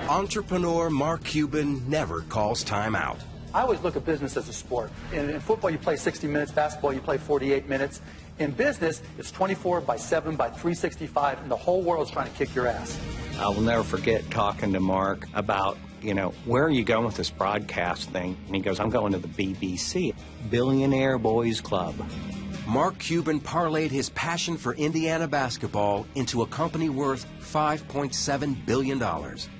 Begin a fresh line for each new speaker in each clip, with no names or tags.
Entrepreneur Mark Cuban never calls time out.
I always look at business as a sport. In football, you play 60 minutes. Basketball, you play 48 minutes. In business, it's 24 by 7 by 365, and the whole world's trying to kick your ass.
I will never forget talking to Mark about, where are you going with this broadcast thing? And he goes, I'm going to the BBC, Billionaire Boys Club.
Mark Cuban parlayed his passion for Indiana basketball into a company worth $5.7 billion.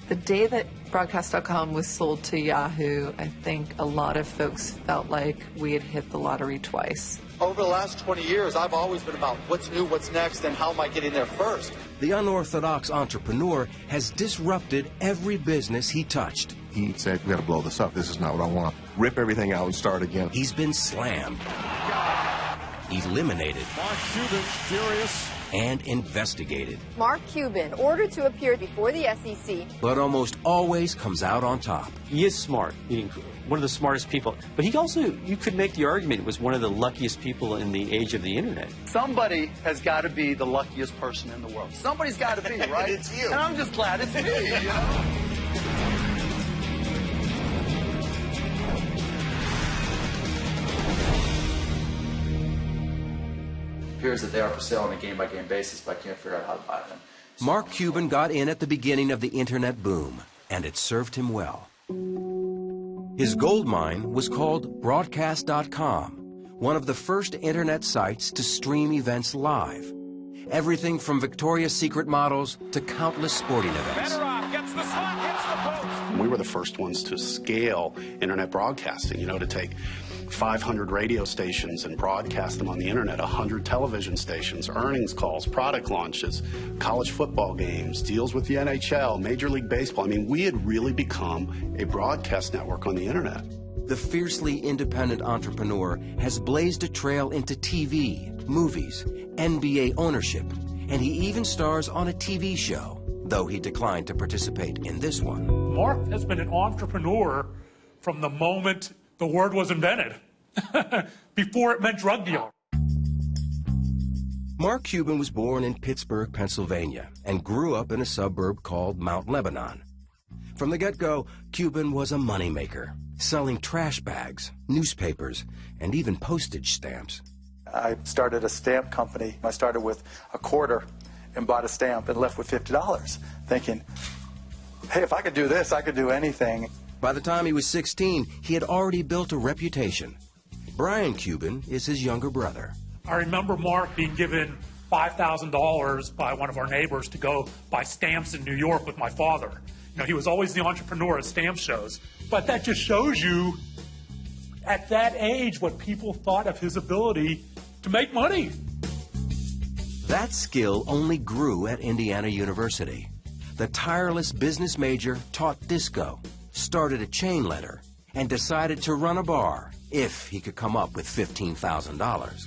The day that Broadcast.com was sold to Yahoo, I think a lot of folks felt like we had hit the lottery twice.
Over the last 20 years, I've always been about what's new, what's next, and how am I getting there first.
The unorthodox entrepreneur has disrupted every business he touched.
He said, we got to blow this up. This is not what I want. Rip everything out and start again.
He's been slammed, eliminated,
Mark Cuban, furious,
and investigated.
Mark Cuban, ordered to appear before the SEC.
But almost always comes out on top.
He is smart, one of the smartest people. But he also, you could make the argument, was one of the luckiest people in the age of the internet.
Somebody has got to be the luckiest person in the world. Somebody's got to be, right?
It's you.
And I'm just glad it's me, It appears that they are for sale on a game-by-game basis, but I can't figure out how to buy them.
Mark Cuban got in at the beginning of the internet boom, and it served him well. His gold mine was called Broadcast.com, one of the first internet sites to stream events live. Everything from Victoria's Secret models to countless sporting events.
gets the slot, hits the post.
We were the first ones to scale internet broadcasting, to take 500 radio stations and broadcast them on the internet, 100 television stations, earnings calls, product launches, college football games, deals with the NHL, Major League Baseball. I mean, we had really become a broadcast network on the internet.
The fiercely independent entrepreneur has blazed a trail into TV, movies, NBA ownership, and he even stars on a TV show, though he declined to participate in this one.
Mark has been an entrepreneur from the moment the word was invented, before it meant drug dealer.
Mark Cuban was born in Pittsburgh, Pennsylvania, and grew up in a suburb called Mount Lebanon. From the get-go, Cuban was a moneymaker, selling trash bags, newspapers, and even postage stamps.
I started a stamp company. I started with a quarter and bought a stamp and left with $50, thinking, hey, if I could do this, I could do anything.
By the time he was 16, he had already built a reputation. Brian Cuban is his younger brother.
I remember Mark being given $5,000 by one of our neighbors to go buy stamps in New York with my father. He was always the entrepreneur at stamp shows. But that just shows you, at that age, what people thought of his ability to make money.
That skill only grew at Indiana University. The tireless business major taught disco, started a chain letter, and decided to run a bar if he could come up with $15,000.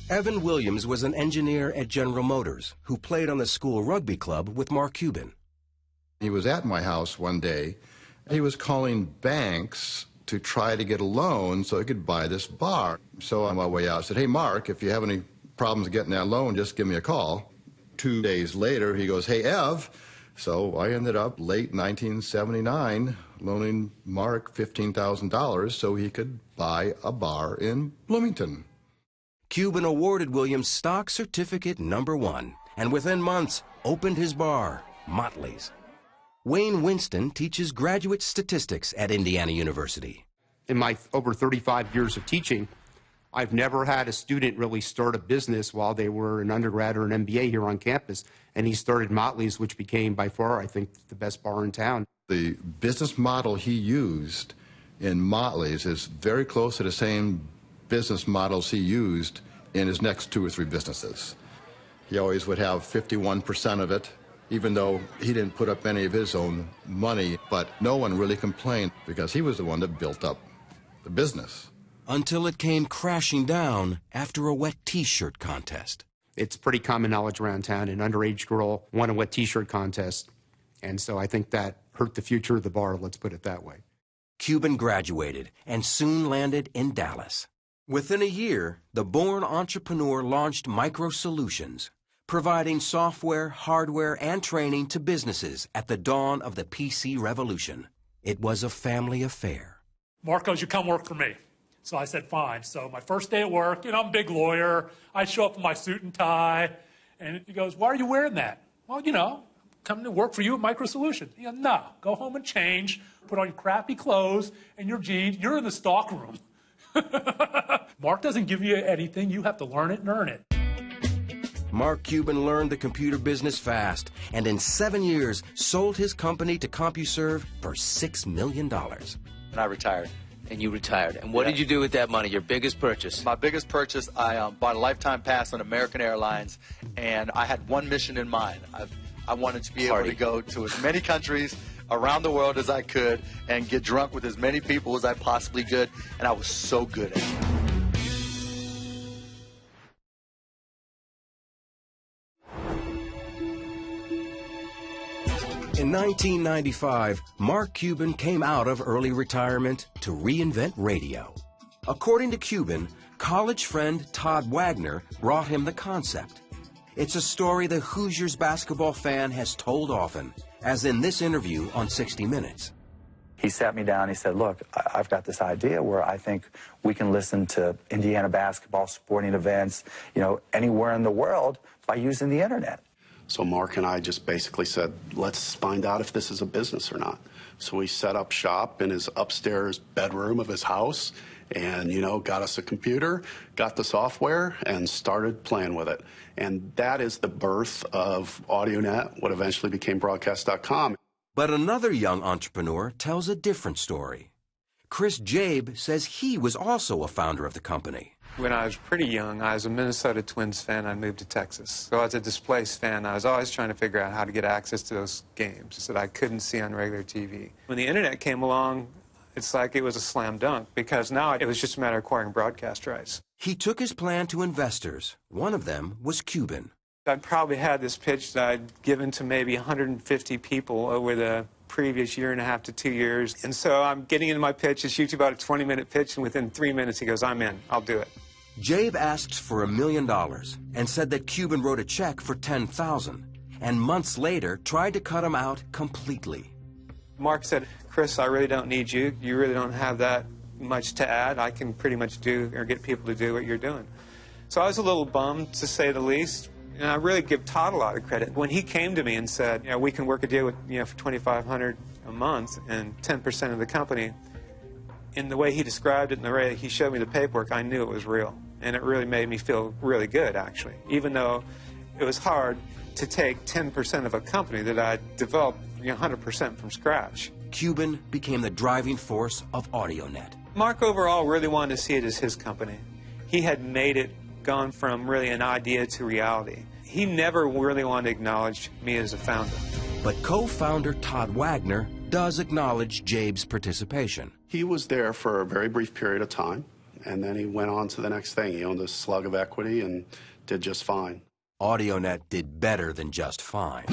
Evan Williams was an engineer at General Motors who played on the school rugby club with Mark Cuban.
He was at my house one day. He was calling banks to try to get a loan so he could buy this bar. So on my way out, I said, hey, Mark, if you have any problems getting that loan, just give me a call. 2 days later, he goes, hey, Ev. So I ended up late 1979 loaning Mark $15,000 so he could buy a bar in Bloomington.
Cuban awarded Williams stock certificate #1, and within months opened his bar, Motley's. Wayne Winston teaches graduate statistics at Indiana University.
In my over 35 years of teaching, I've never had a student really start a business while they were an undergrad or an MBA here on campus, and he started Motley's, which became by far, I think, the best bar in town.
The business model he used in Motley's is very close to the same business models he used in his next 2 or 3 businesses. He always would have 51% of it, even though he didn't put up any of his own money, but no one really complained because he was the one that built up the business.
Until it came crashing down after a wet T-shirt contest.
It's pretty common knowledge around town. An underage girl won a wet T-shirt contest, and so I think that hurt the future of the bar, let's put it that way.
Cuban graduated and soon landed in Dallas. Within a year, the born entrepreneur launched Micro Solutions, providing software, hardware, and training to businesses at the dawn of the PC revolution. It was a family affair.
Mark goes, you come work for me. So I said, fine. So my first day at work, I'm a big lawyer. I show up in my suit and tie. And he goes, why are you wearing that? Well, coming to work for you at Micro Solutions. He goes, no, go home and change, put on your crappy clothes and your jeans. You're in the stock room. Mark doesn't give you anything. You have to learn it and earn it.
Mark Cuban learned the computer business fast, and in 7 years sold his company to CompuServe for $6 million.
And I retired. And you retired. And what did you do with that money, your biggest purchase?
My biggest purchase, I bought a lifetime pass on American Airlines, and I had one mission in mind. I wanted to be able to go to as many countries around the world as I could and get drunk with as many people as I possibly could, and I was so good at it.
In 1995, Mark Cuban came out of early retirement to reinvent radio. According to Cuban, college friend Todd Wagner brought him the concept. It's a story the Hoosiers basketball fan has told often, as in this interview on 60 Minutes.
He sat me down, he said, look, I've got this idea where I think we can listen to Indiana basketball, sporting events, anywhere in the world by using the internet.
So Mark and I just basically said, let's find out if this is a business or not. So we set up shop in his upstairs bedroom of his house and, got us a computer, got the software, and started playing with it. And that is the birth of AudioNet, what eventually became Broadcast.com.
But another young entrepreneur tells a different story. Chris Jabe says he was also a founder of the company.
When I was pretty young, I was a Minnesota Twins fan. I moved to Texas. So as a displaced fan, I was always trying to figure out how to get access to those games that I couldn't see on regular TV. When the internet came along, it's like it was a slam dunk, because now it was just a matter of acquiring broadcast rights.
He took his plan to investors. One of them was Cuban.
I'd probably had this pitch that I'd given to maybe 150 people over the previous year and a half to 2 years. And so I'm getting into my pitch. It's usually about a 20-minute pitch, and within 3 minutes he goes, I'm in. I'll do it.
Jabe asked for $1 million and said that Cuban wrote a check for $10,000, and months later tried to cut him out completely.
Mark said, Chris, I really don't need you. You really don't have that much to add. I can pretty much do or get people to do what you're doing. So I was a little bummed, to say the least. And I really give Todd a lot of credit. When he came to me and said, we can work a deal with, for $2,500 a month and 10% of the company, in the way he described it and the way he showed me the paperwork, I knew it was real. And it really made me feel really good, actually, even though it was hard to take 10% of a company that I developed 100% from scratch.
Cuban became the driving force of AudioNet.
Mark overall really wanted to see it as his company. He had made it, gone from really an idea to reality. He never really wanted to acknowledge me as a founder.
But co-founder Todd Wagner does acknowledge Jabe's participation.
He was there for a very brief period of time, and then he went on to the next thing. He owned a slug of equity and did just fine.
AudioNet did better than just fine.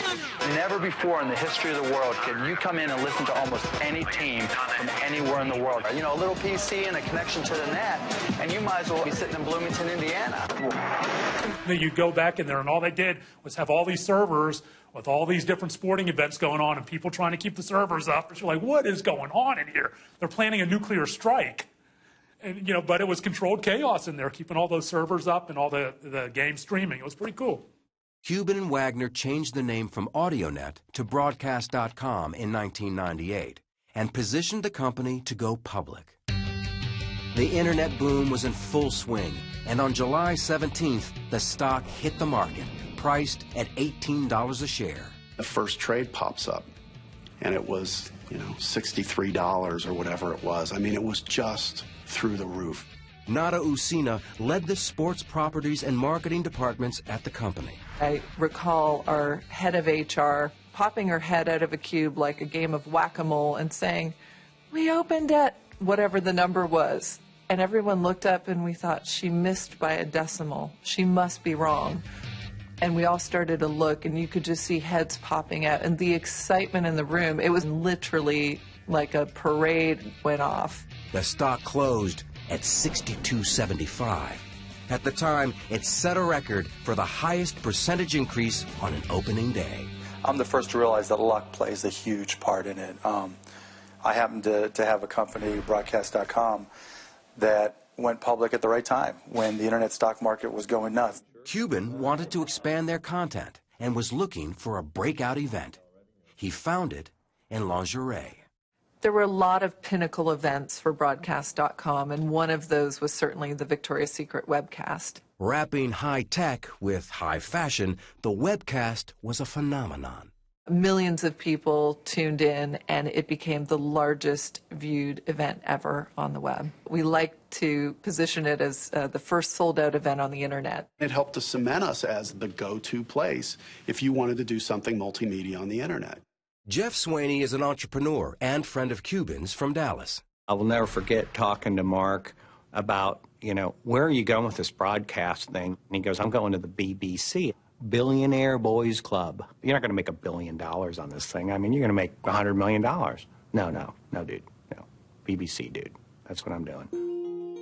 Never before in the history of the world can you come in and listen to almost any team from anywhere in the world. A little PC and a connection to the net, and you might as well be sitting in Bloomington, Indiana.
You go back in there, and all they did was have all these servers with all these different sporting events going on and people trying to keep the servers up. You're like, what is going on in here? They're planning a nuclear strike. And, but it was controlled chaos in there, keeping all those servers up and all the game streaming. It was pretty cool.
Cuban and Wagner changed the name from AudioNet to Broadcast.com in 1998 and positioned the company to go public. The internet boom was in full swing, and on July 17th, the stock hit the market, priced at $18 a share.
The first trade pops up, and it was, $63 or whatever it was. I mean, it was just through the roof.
Nada Usina led the sports properties and marketing departments at the company.
I recall our head of HR popping her head out of a cube like a game of whack-a-mole and saying, "We opened at," whatever the number was. And everyone looked up and we thought, she missed by a decimal. She must be wrong. And we all started to look, and you could just see heads popping out. And the excitement in the room, it was literally like a parade went off.
The stock closed at $62.75. At the time, it set a record for the highest percentage increase on an opening day.
I'm the first to realize that luck plays a huge part in it. I happen to have a company, broadcast.com, that went public at the right time when the internet stock market was going nuts.
Cuban wanted to expand their content and was looking for a breakout event. He found it in lingerie.
There were a lot of pinnacle events for broadcast.com, and one of those was certainly the Victoria's Secret webcast.
Wrapping high tech with high fashion, the webcast was a phenomenon.
Millions of people tuned in, and it became the largest viewed event ever on the web. We like to position it as the first sold-out event on the internet.
It helped to cement us as the go-to place if you wanted to do something multimedia on the internet.
Jeff Swaney is an entrepreneur and friend of Cuban's from Dallas.
I will never forget talking to Mark about, where are you going with this broadcast thing? And he goes, I'm going to the BBC. Billionaire Boys Club. You're not going to make $1 billion on this thing. I mean, you're going to make $100 million. No, dude. No. BBC, dude. That's what I'm doing.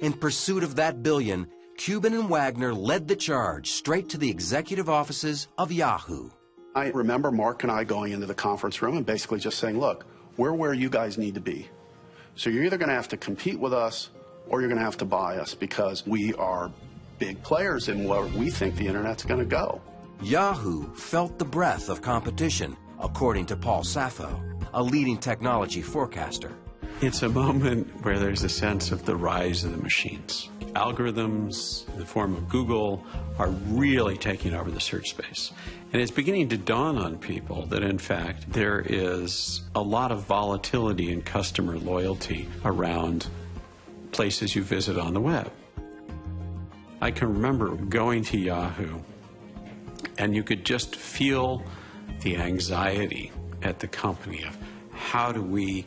In pursuit of that billion, Cuban and Wagner led the charge straight to the executive offices of Yahoo.
I remember Mark and I going into the conference room and basically just saying, look, we're where you guys need to be. So you're either going to have to compete with us or you're going to have to buy us because we are big players in where we think the internet's going to go.
Yahoo felt the breath of competition, according to Paul Sappho, a leading technology forecaster.
It's a moment where there's a sense of the rise of the machines. Algorithms in the form of Google are really taking over the search space. And it's beginning to dawn on people that, in fact, there is a lot of volatility in customer loyalty around places you visit on the web. I can remember going to Yahoo, and you could just feel the anxiety at the company of how do we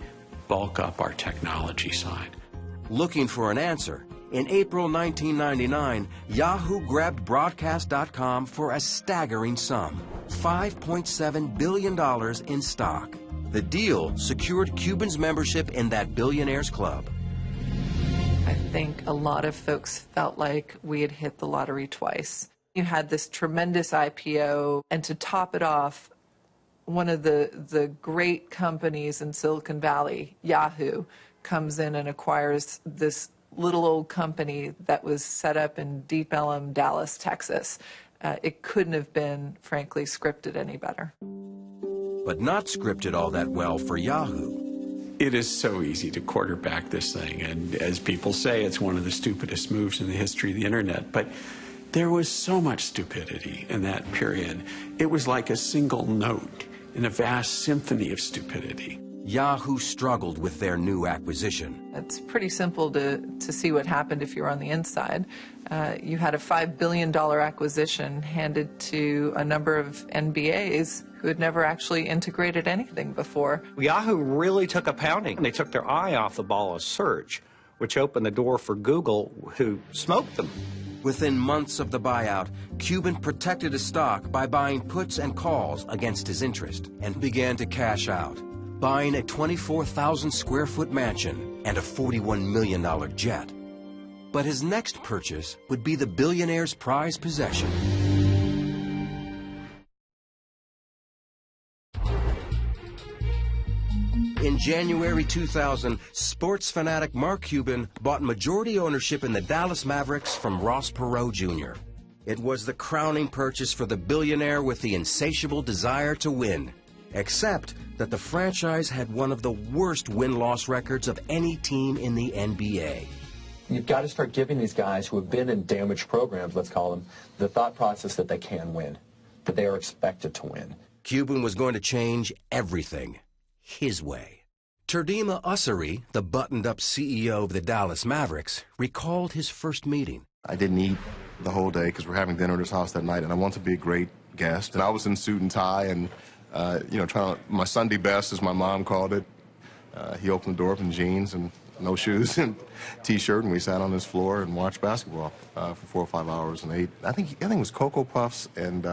bulk up our technology side.
Looking for an answer, in April 1999, Yahoo grabbed Broadcast.com for a staggering sum, $5.7 billion in stock. The deal secured Cuban's membership in that Billionaires Club.
I think a lot of folks felt like we had hit the lottery twice. You had this tremendous IPO, and to top it off, one of the great companies in Silicon Valley, Yahoo, comes in and acquires this little old company that was set up in Deep Ellum, Dallas, Texas. It couldn't have been, frankly, scripted any better.
But not scripted all that well for Yahoo.
It is so easy to quarterback this thing, and as people say, it's one of the stupidest moves in the history of the internet. But there was so much stupidity in that period. It was like a single note in a vast symphony of stupidity.
Yahoo struggled with their new acquisition.
It's pretty simple to see what happened if you were on the inside. You had a $5 billion acquisition handed to a number of NBAs who had never actually integrated anything before.
Yahoo really took a pounding. They took their eye off the ball of search, which opened the door for Google, who smoked them.
Within months of the buyout, Cuban protected his stock by buying puts and calls against his interest and began to cash out, buying a 24,000 square foot mansion and a $41 million jet. But his next purchase would be the billionaire's prized possession. In January 2000, sports fanatic Mark Cuban bought majority ownership in the Dallas Mavericks from Ross Perot Jr. It was the crowning purchase for the billionaire with the insatiable desire to win, except that the franchise had one of the worst win-loss records of any team in the NBA.
You've got to start giving these guys who have been in damaged programs, let's call them, the thought process that they can win, that they are expected to win.
Cuban was going to change everything his way. Turdima Ussery, the buttoned-up CEO of the Dallas Mavericks, recalled his first meeting.
I didn't eat the whole day because we're having dinner at his house that night, and I wanted to be a great guest. And I was in suit and tie and, trying my Sunday best, as my mom called it. He opened the door up in jeans and no shoes and T-shirt, and we sat on his floor and watched basketball for 4 or 5 hours and ate. I think it was Cocoa Puffs and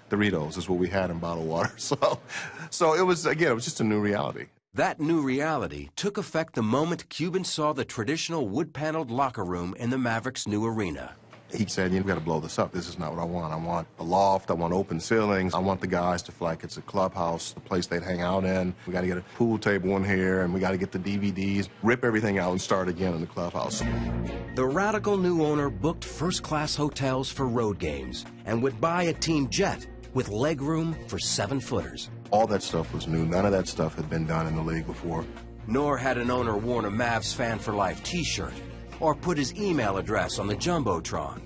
Doritos is what we had in bottled water. So it was, again, it was just a new reality.
That new reality took effect the moment Cuban saw the traditional wood-paneled locker room in the Mavericks' new arena.
He said, you've got to blow this up. This is not what I want. I want a loft. I want open ceilings. I want the guys to feel like it's a clubhouse, a place they'd hang out in. We got to get a pool table in here, and we got to get the DVDs, rip everything out, and start again in the clubhouse.
The radical new owner booked first-class hotels for road games and would buy a team jet with legroom for 7-footers.
All that stuff was new. None of that stuff had been done in the league before.
Nor had an owner worn a Mavs Fan for Life t-shirt, or put his email address on the Jumbotron,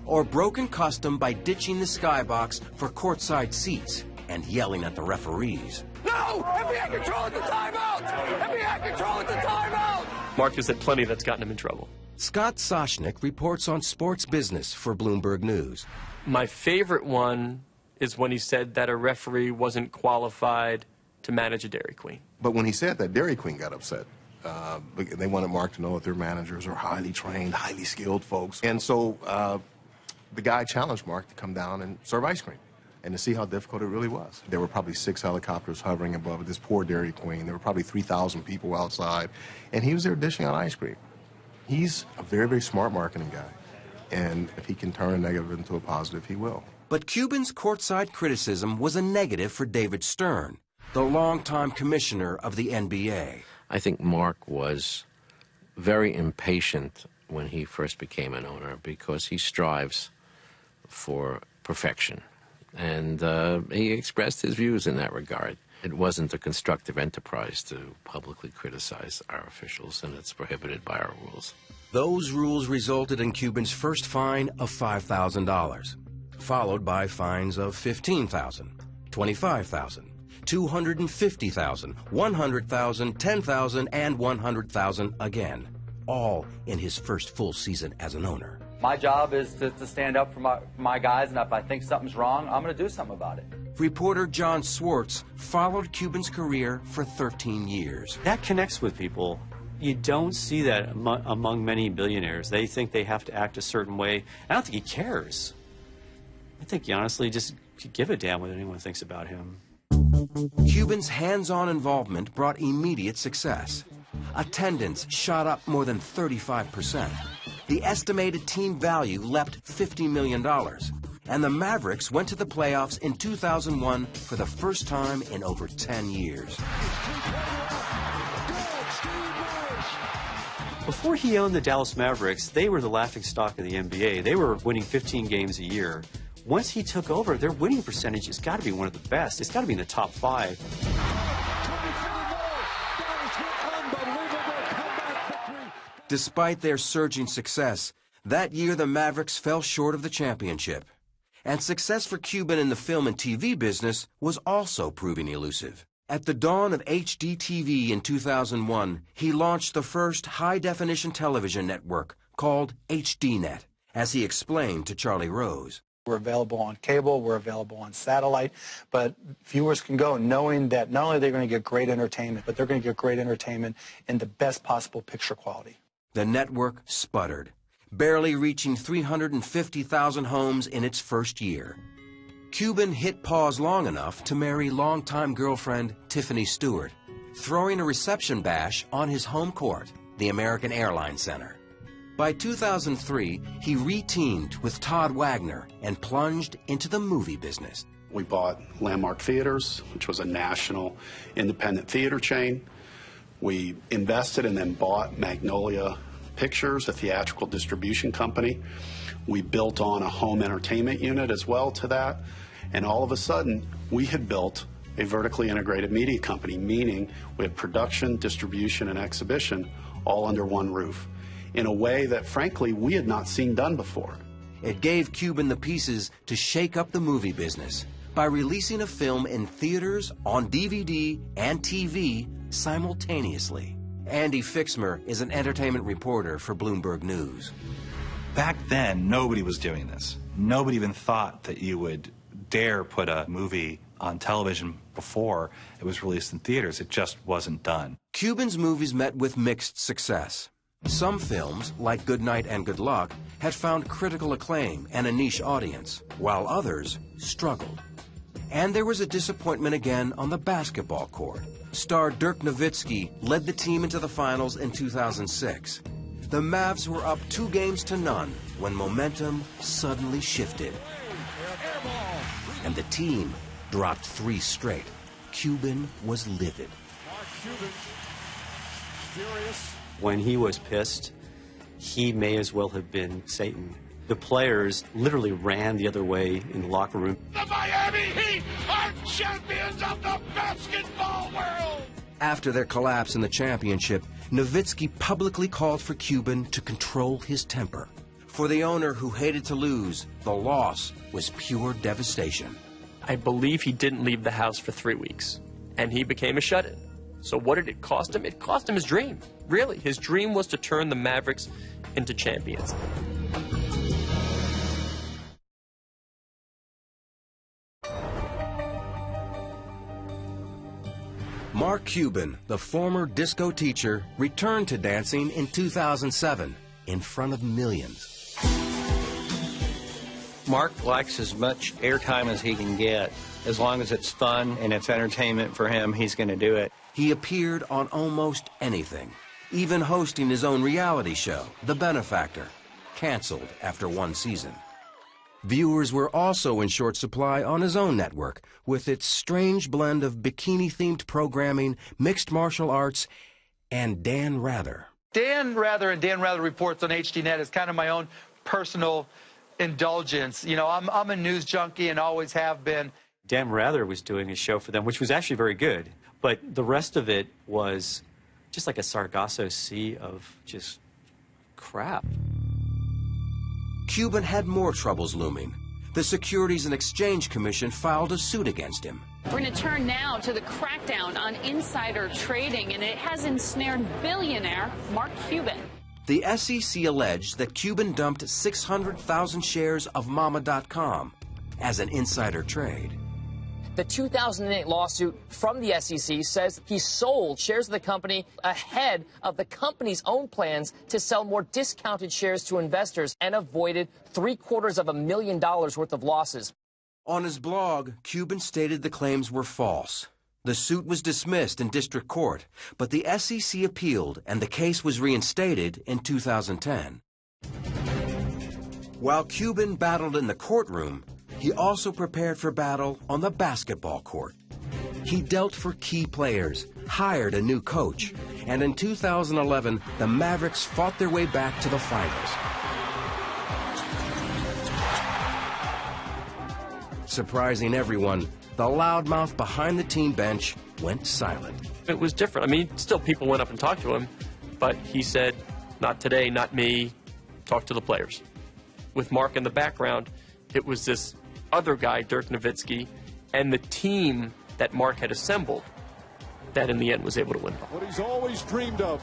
or broken custom by ditching the skybox for courtside seats and yelling at the referees.
No! NBA control at the timeout! NBA control at the timeout!
Mark has said plenty that's gotten him in trouble.
Scott Soshnick reports on sports business for Bloomberg News.
My favorite one is when he said that a referee wasn't qualified to manage a Dairy Queen.
But when he said that, Dairy Queen got upset. They wanted Mark to know that their managers are highly trained, highly skilled folks. And so the guy challenged Mark to come down and serve ice cream and to see how difficult it really was. There were probably 6 helicopters hovering above this poor Dairy Queen. There were probably 3,000 people outside, and he was there dishing out ice cream. He's a very, very smart marketing guy, and if he can turn a negative into a positive, he will.
But Cuban's courtside criticism was a negative for David Stern, the longtime commissioner of the NBA.
I think Mark was very impatient when he first became an owner because he strives for perfection. And he expressed his views in that regard. It wasn't a constructive enterprise to publicly criticize our officials, and it's prohibited by our rules.
Those rules resulted in Cuban's first fine of $5,000, followed by fines of $15,000, $25,000, $250,000, $100,000, $10,000, and $100,000 again, all in his first full season as an owner.
My job is to stand up for my guys, and if I think something's wrong, I'm going to do something about it.
Reporter John Swartz followed Cuban's career for 13 years.
That connects with people. You don't see that among many billionaires. They think they have to act a certain way. I don't think he cares. I think he honestly just could give a damn what anyone thinks about him.
Cuban's hands-on involvement brought immediate success. Attendance shot up more than 35%. The estimated team value leapt $50 million. And the Mavericks went to the playoffs in 2001 for the first time in over 10 years.
Before he owned the Dallas Mavericks, they were the laughingstock of the NBA. They were winning 15 games a year. Once he took over, their winning percentage has got to be one of the best. It's got to be in the top 5.
Despite their surging success, that year the Mavericks fell short of the championship. And success for Cuban in the film and TV business was also proving elusive. At the dawn of HD TV in 2001, he launched the first high-definition television network called HDNet, as he explained to Charlie Rose.
We're available on cable, we're available on satellite, but viewers can go knowing that not only are they going to get great entertainment, but they're going to get great entertainment in the best possible picture quality.
The network sputtered, barely reaching 350,000 homes in its first year. Cuban hit pause long enough to marry longtime girlfriend Tiffany Stewart, throwing a reception bash on his home court, the American Airlines Center. By 2003, he re-teamed with Todd Wagner and plunged into the movie business.
We bought Landmark Theaters, which was a national independent theater chain. We invested and then bought Magnolia Pictures, a theatrical distribution company. We built on a home entertainment unit as well to that. And all of a sudden, we had built a vertically integrated media company, meaning we had production, distribution, and exhibition all under one roof, in a way that, frankly, we had not seen done before.
It gave Cuban the pieces to shake up the movie business by releasing a film in theaters, on DVD, and TV simultaneously. Andy Fixmer is an entertainment reporter for Bloomberg News.
Back then, nobody was doing this. Nobody even thought that you would dare put a movie on television before it was released in theaters. It just wasn't done.
Cuban's movies met with mixed success. Some films, like Good Night and Good Luck, had found critical acclaim and a niche audience, while others struggled. And there was a disappointment again on the basketball court. Star Dirk Nowitzki led the team into the finals in 2006. The Mavs were up 2 games to none when momentum suddenly shifted. And the team dropped 3 straight. Cuban was livid.
When he was pissed, he may as well have been Satan. The players literally ran the other way in the locker room.
The Miami Heat are champions of the basketball world!
After their collapse in the championship, Nowitzki publicly called for Cuban to control his temper. For the owner who hated to lose, the loss was pure devastation.
I believe he didn't leave the house for 3 weeks, and he became a shut-in. So what did it cost him? It cost him his dream. Really, his dream was to turn the Mavericks into champions.
Mark Cuban, the former disco teacher, returned to dancing in 2007 in front of millions.
Mark likes as much airtime as he can get. As long as it's fun and it's entertainment for him, he's going to do it.
He appeared on almost anything, even hosting his own reality show, The Benefactor, canceled after 1 season. Viewers were also in short supply on his own network, with its strange blend of bikini-themed programming, mixed martial arts, and Dan Rather.
Dan Rather and Dan Rather Reports on HDNet is kind of my own personal indulgence. You know, I'm a news junkie and always have been.
Dan Rather was doing a show for them, which was actually very good, but the rest of it was just like a Sargasso Sea of just crap.
Cuban had more troubles looming. The Securities and Exchange Commission filed a suit against him.
We're going to turn now to the crackdown on insider trading, and it has ensnared billionaire Mark Cuban.
The SEC alleged that Cuban dumped 600,000 shares of Mama.com as an insider trade.
The 2008 lawsuit from the SEC says he sold shares of the company ahead of the company's own plans to sell more discounted shares to investors and avoided $750,000 worth of losses.
On his blog, Cuban stated the claims were false. The suit was dismissed in district court, but the SEC appealed and the case was reinstated in 2010. While Cuban battled in the courtroom, he also prepared for battle on the basketball court. He dealt for key players, hired a new coach, and in 2011, the Mavericks fought their way back to the finals. Surprising everyone, the loudmouth behind the team bench went silent.
It was different. I mean, still people went up and talked to him, but he said, not today, not me, talk to the players. With Mark in the background, it was this other guy, Dirk Nowitzki, and the team that Mark had assembled that in the end was able to win.
What he's always dreamed of.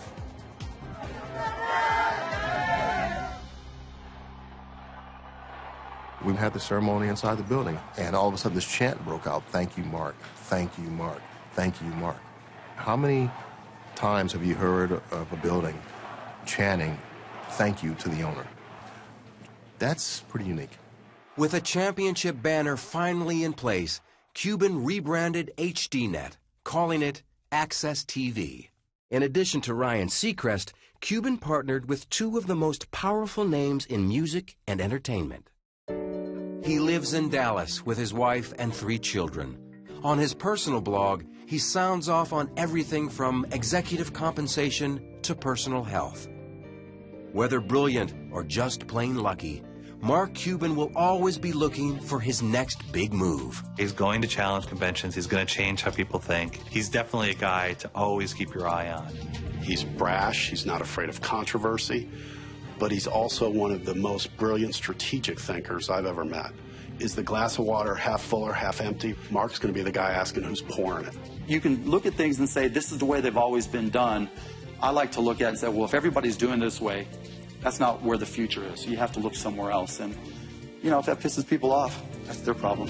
We had the ceremony inside the building, and all of a sudden this chant broke out, "Thank you, Mark. Thank you, Mark. Thank you, Mark." How many times have you heard of a building chanting, "Thank you" to the owner? That's pretty unique.
With a championship banner finally in place, Cuban rebranded HDNet, calling it Access TV. In addition to Ryan Seacrest, Cuban partnered with 2 of the most powerful names in music and entertainment. He lives in Dallas with his wife and 3 children. On his personal blog, he sounds off on everything from executive compensation to personal health. Whether brilliant or just plain lucky, Mark Cuban will always be looking for his next big move.
He's going to challenge conventions. He's going to change how people think. He's definitely a guy to always keep your eye on.
He's brash. He's not afraid of controversy. But he's also one of the most brilliant strategic thinkers I've ever met. Is the glass of water half full or half empty? Mark's going to be the guy asking who's pouring it.
You can look at things and say, this is the way they've always been done. I like to look at it and say, well, if everybody's doing this way, that's not where the future is. You have to look somewhere else. And, you know, if that pisses people off, that's their problem.